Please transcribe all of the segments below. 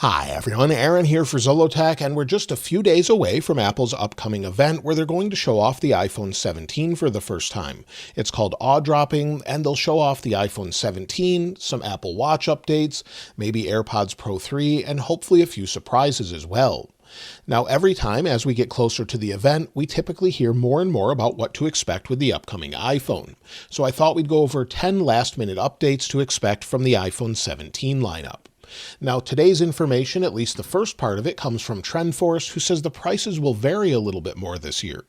Hi everyone, Aaron here for Zollotech, and we're just a few days away from Apple's upcoming event where they're going to show off the iPhone 17 for the first time. It's called Awe Dropping, and they'll show off the iPhone 17, some Apple Watch updates, maybe AirPods Pro 3, and hopefully a few surprises as well. Now, every time as we get closer to the event, we typically hear more and more about what to expect with the upcoming iPhone. So I thought we'd go over 10 last-minute updates to expect from the iPhone 17 lineup. Now, today's information, at least the first part of it, comes from TrendForce, who says the prices will vary a little bit more this year.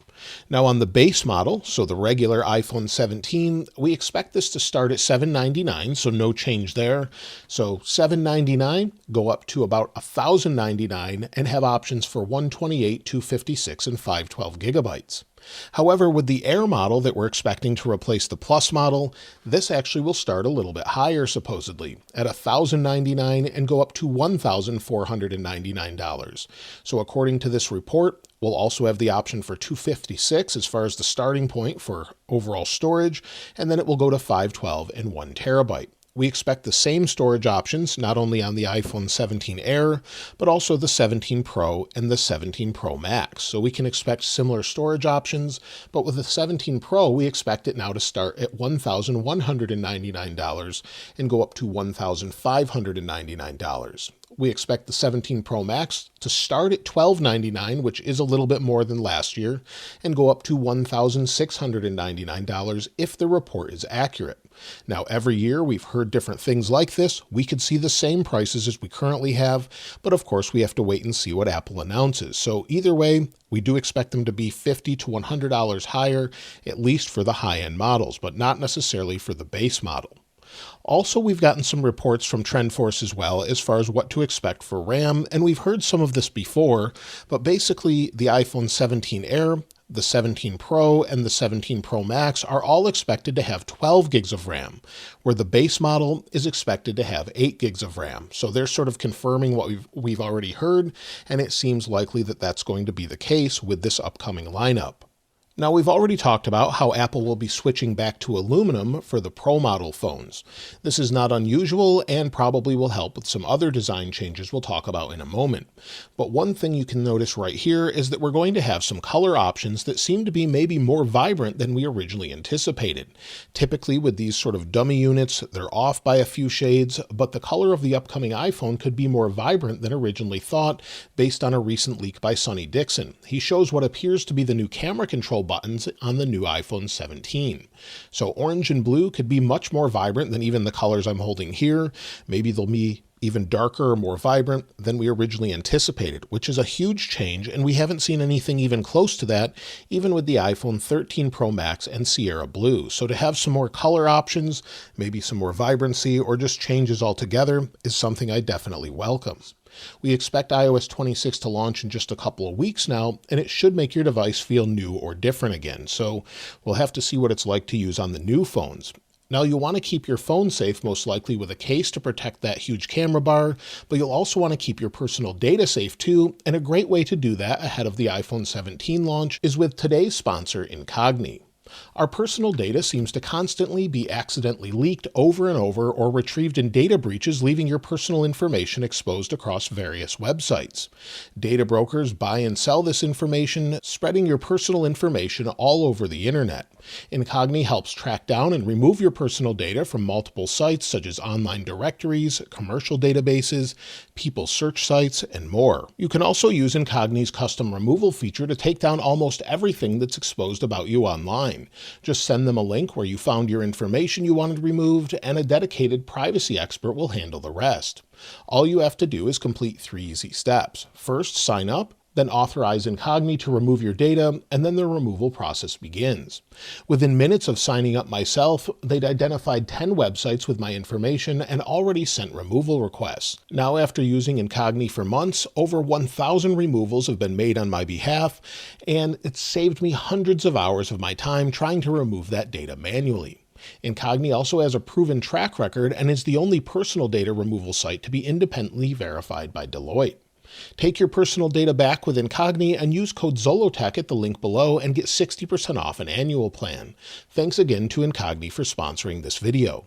Now, on the base model, so the regular iPhone 17, we expect this to start at $799, so no change there. So $799, go up to about $1,099 and have options for 128, 256, and 512 gigabytes. However, with the Air model that we're expecting to replace the Plus model, this actually will start a little bit higher, supposedly, at $1,099 and go up to $1,499. So according to this report, we'll also have the option for 256 as far as the starting point for overall storage, and then it will go to 512 and 1 terabyte. We expect the same storage options not only on the iPhone 17 Air, but also the 17 Pro and the 17 Pro Max. So we can expect similar storage options, but with the 17 Pro, we expect it now to start at $1,199 and go up to $1,599. We expect the 17 Pro Max to start at $1,299, which is a little bit more than last year, and go up to $1,699 if the report is accurate. Now, every year we've heard different things like this. We could see the same prices as we currently have, but of course we have to wait and see what Apple announces. So either way, we do expect them to be $50 to $100 higher, at least for the high-end models, but not necessarily for the base model. Also, we've gotten some reports from TrendForce as well as far as what to expect for RAM, and we've heard some of this before, but basically the iPhone 17 Air, the 17 Pro, and the 17 Pro Max are all expected to have 12 gigs of RAM, where the base model is expected to have 8 gigs of RAM. So they're sort of confirming what we've already heard, and it seems likely that that's going to be the case with this upcoming lineup. Now, we've already talked about how Apple will be switching back to aluminum for the Pro model phones. This is not unusual and probably will help with some other design changes we'll talk about in a moment. But one thing you can notice right here is that we're going to have some color options that seem to be maybe more vibrant than we originally anticipated. Typically with these sort of dummy units, they're off by a few shades, but the color of the upcoming iPhone could be more vibrant than originally thought based on a recent leak by Sonny Dixon. He shows what appears to be the new camera control buttons on the new iPhone 17. So orange and blue could be much more vibrant than even the colors I'm holding here. Maybe they'll be even darker or more vibrant than we originally anticipated, which is a huge change, and we haven't seen anything even close to that, even with the iPhone 13 Pro Max and Sierra Blue. So to have some more color options, maybe some more vibrancy, or just changes altogether is something I definitely welcome. We expect iOS 26 to launch in just a couple of weeks now, and it should make your device feel new or different again. So we'll have to see what it's like to use on the new phones. Now, you'll want to keep your phone safe, most likely with a case to protect that huge camera bar, but you'll also want to keep your personal data safe too, and a great way to do that ahead of the iPhone 17 launch is with today's sponsor, Incogni. Our personal data seems to constantly be accidentally leaked over and over or retrieved in data breaches, leaving your personal information exposed across various websites. Data brokers buy and sell this information, spreading your personal information all over the internet. Incogni helps track down and remove your personal data from multiple sites such as online directories, commercial databases, people search sites, and more. You can also use Incogni's custom removal feature to take down almost everything that's exposed about you online. Just send them a link where you found your information you wanted removed, and a dedicated privacy expert will handle the rest. All you have to do is complete 3 easy steps. First, sign up, then authorize Incogni to remove your data, and then the removal process begins. Within minutes of signing up myself, they'd identified 10 websites with my information and already sent removal requests. Now, after using Incogni for months, over 1,000 removals have been made on my behalf, and it's saved me hundreds of hours of my time trying to remove that data manually. Incogni also has a proven track record and is the only personal data removal site to be independently verified by Deloitte. Take your personal data back with Incogni and use code Zollotech at the link below and get 60% off an annual plan. Thanks again to Incogni for sponsoring this video.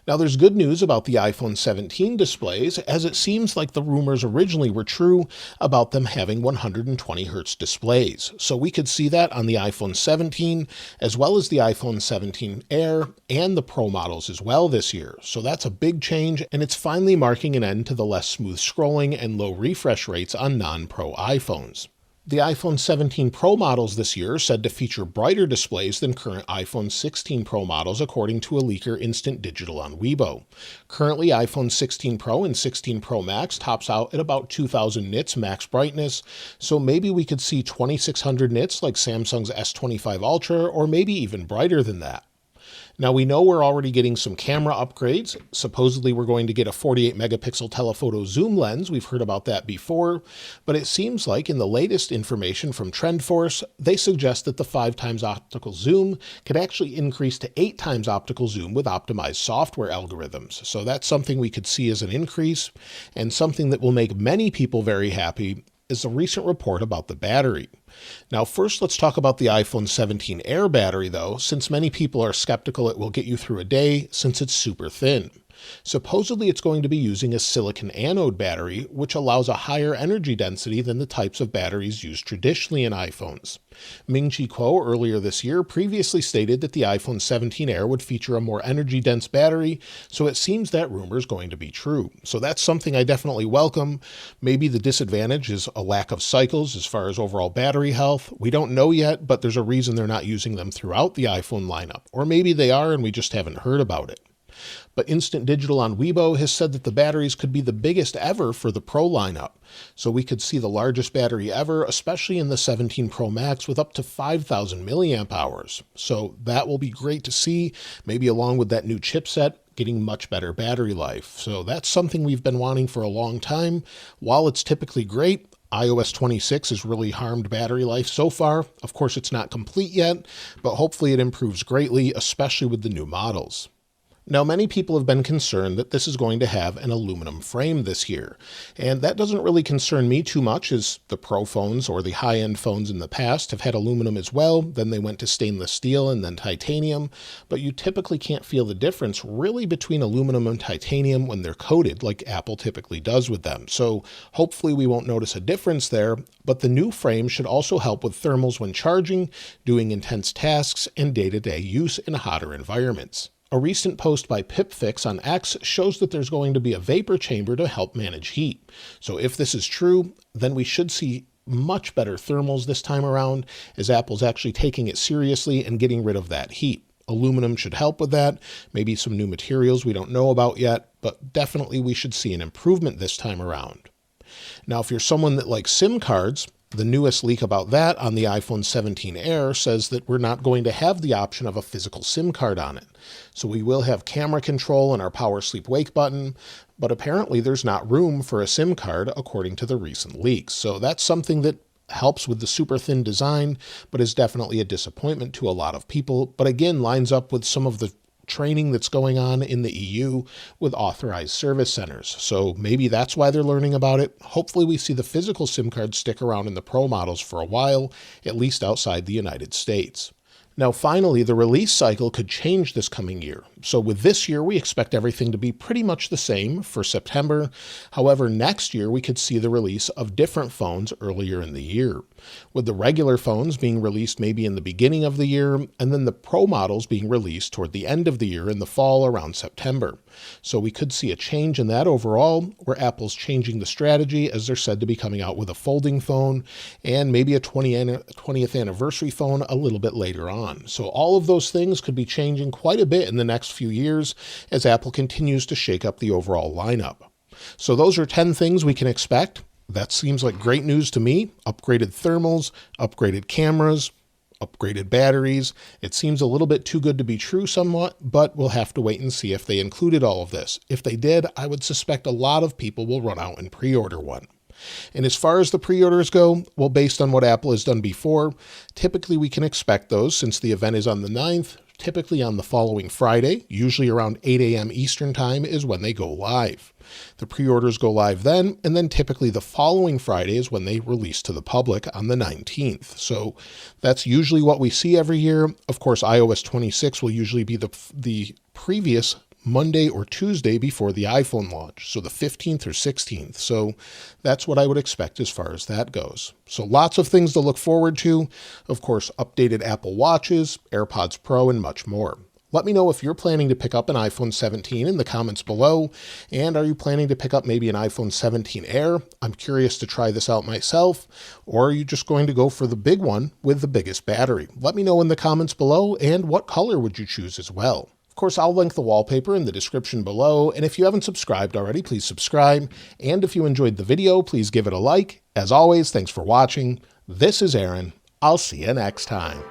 Now, there's good news about the iPhone 17 displays, as it seems like the rumors originally were true about them having 120 Hz displays. So we could see that on the iPhone 17, as well as the iPhone 17 Air and the Pro models as well this year. So that's a big change, and it's finally marking an end to the less smooth scrolling and low refresh rates on non-Pro iPhones. The iPhone 17 Pro models this year are said to feature brighter displays than current iPhone 16 Pro models, according to a leaker Instant Digital on Weibo. Currently, iPhone 16 Pro and 16 Pro Max tops out at about 2000 nits max brightness, so maybe we could see 2600 nits like Samsung's S25 Ultra, or maybe even brighter than that. Now, we know we're already getting some camera upgrades. Supposedly, we're going to get a 48 megapixel telephoto zoom lens. We've heard about that before, but it seems like in the latest information from TrendForce, they suggest that the 5 times optical zoom could actually increase to 8 times optical zoom with optimized software algorithms. So that's something we could see as an increase, and something that will make many people very happy is a recent report about the battery. Now, first, let's talk about the iPhone 17 Air battery, though, since many people are skeptical it will get you through a day since it's super thin. Supposedly, it's going to be using a silicon anode battery, which allows a higher energy density than the types of batteries used traditionally in iPhones. Ming-Chi Kuo earlier this year previously stated that the iPhone 17 Air would feature a more energy-dense battery, so it seems that rumor is going to be true. So that's something I definitely welcome. Maybe the disadvantage is a lack of cycles as far as overall battery health. We don't know yet, but there's a reason they're not using them throughout the iPhone lineup. Or maybe they are and we just haven't heard about it. But Instant Digital on Weibo has said that the batteries could be the biggest ever for the Pro lineup. So we could see the largest battery ever, especially in the 17 Pro Max with up to 5,000 milliamp hours. So that will be great to see, maybe along with that new chipset, getting much better battery life. So that's something we've been wanting for a long time. While it's typically great, iOS 26 has really harmed battery life so far. Of course, it's not complete yet, but hopefully it improves greatly, especially with the new models. Now, many people have been concerned that this is going to have an aluminum frame this year, and that doesn't really concern me too much, as the Pro phones or the high-end phones in the past have had aluminum as well. Then they went to stainless steel and then titanium, but you typically can't feel the difference really between aluminum and titanium when they're coated like Apple typically does with them. So hopefully we won't notice a difference there, but the new frame should also help with thermals when charging, doing intense tasks, and day-to-day use in hotter environments. A recent post by PipFix on X shows that there's going to be a vapor chamber to help manage heat. So if this is true, then we should see much better thermals this time around, as Apple's actually taking it seriously and getting rid of that heat. Aluminum should help with that, maybe some new materials we don't know about yet, but definitely we should see an improvement this time around. Now, if you're someone that likes SIM cards, the newest leak about that on the iPhone 17 Air says that we're not going to have the option of a physical SIM card on it. So we will have camera control and our power sleep wake button, but apparently there's not room for a SIM card according to the recent leaks. So that's something that helps with the super thin design, but is definitely a disappointment to a lot of people. But again, lines up with some of the training that's going on in the EU with authorized service centers. So maybe that's why they're learning about it. Hopefully we see the physical SIM cards stick around in the Pro models for a while, at least outside the United States. Now, finally, the release cycle could change this coming year. So with this year, we expect everything to be pretty much the same for September. However, next year, we could see the release of different phones earlier in the year, with the regular phones being released maybe in the beginning of the year, and then the Pro models being released toward the end of the year in the fall around September. So we could see a change in that overall, where Apple's changing the strategy, as they're said to be coming out with a folding phone and maybe a 20th anniversary phone a little bit later on. So all of those things could be changing quite a bit in the next few years as Apple continues to shake up the overall lineup. So those are 10 things we can expect. That seems like great news to me. Upgraded thermals, upgraded cameras, upgraded batteries. It seems a little bit too good to be true somewhat, but we'll have to wait and see if they included all of this. If they did, I would suspect a lot of people will run out and pre-order one. And as far as the pre-orders go, well, based on what Apple has done before, typically we can expect those since the event is on the 9th. Typically on the following Friday, usually around 8 a.m. Eastern Time, is when they go live. The pre-orders go live then, and then typically the following Friday is when they release to the public on the 19th. So that's usually what we see every year. Of course, iOS 26 will usually be the previous Monday or Tuesday before the iPhone launch, so the 15th or 16th. So that's what I would expect as far as that goes. So lots of things to look forward to. Of course, updated Apple Watches, AirPods Pro, and much more. Let me know if you're planning to pick up an iPhone 17 in the comments below. And are you planning to pick up maybe an iPhone 17 Air? I'm curious to try this out myself. Or are you just going to go for the big one with the biggest battery? Let me know in the comments below, and what color would you choose as well? Of course, I'll link the wallpaper in the description below, and if you haven't subscribed already, please subscribe. And if you enjoyed the video, please give it a like. As always, thanks for watching. This is Aaron. I'll see you next time.